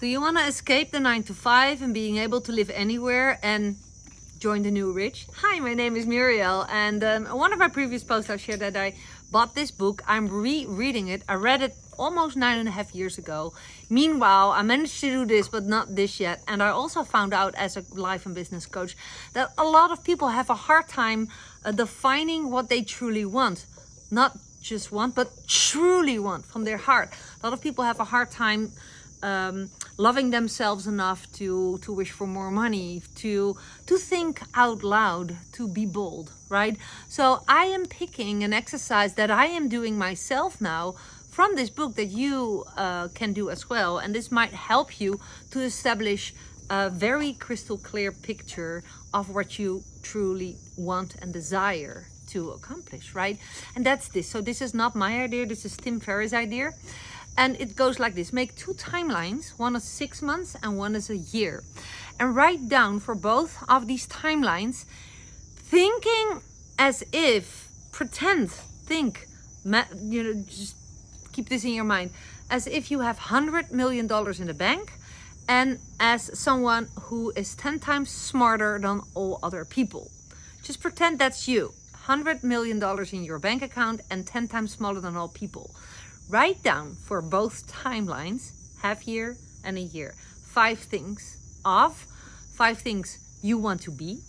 Do you want to escape the 9 to 5 and being able to live anywhere and join the new rich? Hi, my name is Muriel, and one of my previous posts I shared that I bought this book. I'm rereading it. I read it almost 9.5 years ago. Meanwhile, I managed to do this, but not this yet. And I also found out as a life and business coach that a lot of people have a hard time defining what they truly want. Not just want, but truly want from their heart. A lot of people have a hard time loving themselves enough to wish for more money, to think out loud, to be bold, right? So I am picking an exercise that I am doing myself now from this book that you can do as well. And this might help you to establish a very crystal clear picture of what you truly want and desire to accomplish, right? And that's this. So this is not my idea. This is Tim Ferriss' idea. And it goes like this. Make 2 timelines. One is 6 months and one is a year. And write down for both of these timelines, thinking as if, just keep this in your mind, as if you have $100 million in the bank and as someone who is 10 times smarter than all other people. Just pretend that's you. $100 million in your bank account and 10 times smaller than all people. Write down for both timelines, half year and a year, 5 things you want to be,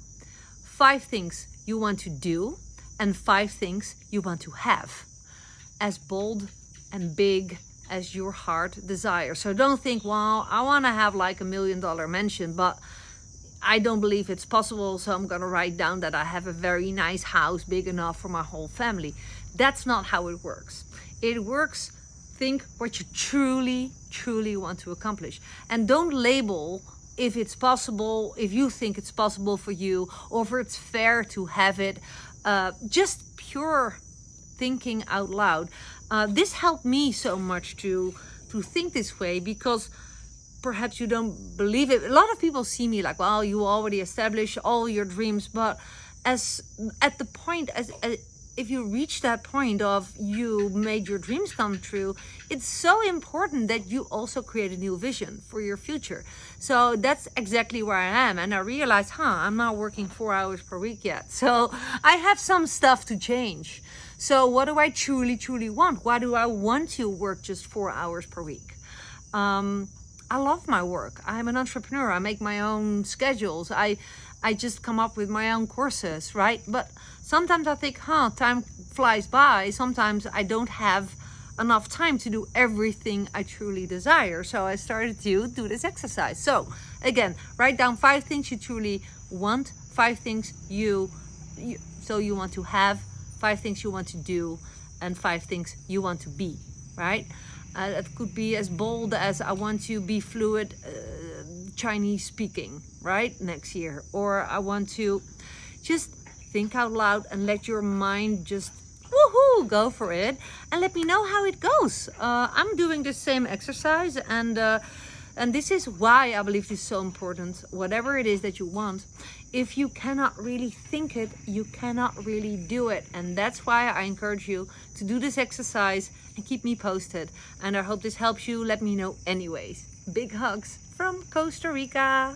5 things you want to do, and 5 things you want to have. As bold and big as your heart desires. So don't think, well, I want to have like $1 million mansion, but I don't believe it's possible, so I'm gonna write down that I have a very nice house big enough for my whole family. That's not how it works. It works, think what you truly want to accomplish. And don't label if it's possible, if you think it's possible for you, or if it's fair to have it. Just pure thinking out loud. This helped me so much to think this way, because perhaps you don't believe it. A lot of people see me like, well, you already established all your dreams, but if you reach that point of you made your dreams come true, it's so important that you also create a new vision for your future. So that's exactly where I am. And I realized, I'm not working 4 hours per week yet. So I have some stuff to change. So what do I truly want? Why do I want to work just 4 hours per week? I love my work. I'm an entrepreneur. I make my own schedules. I just come up with my own courses, right? But sometimes I think, time flies by. Sometimes I don't have enough time to do everything I truly desire. So I started to do this exercise. So again, write down 5 things you truly want, 5 things you want to have, 5 things you want to do, and 5 things you want to be, right? It could be as bold as I want to be fluent Chinese speaking, right, next year. Or I want to just think out loud and let your mind just go for it, and let me know how it goes. I'm doing the same exercise, and this is why I believe this is so important. Whatever it is that you want, if you cannot really think it, you cannot really do it. And that's why I encourage you to do this exercise and keep me posted. And I hope this helps you. Let me know anyways. Big hugs from Costa Rica.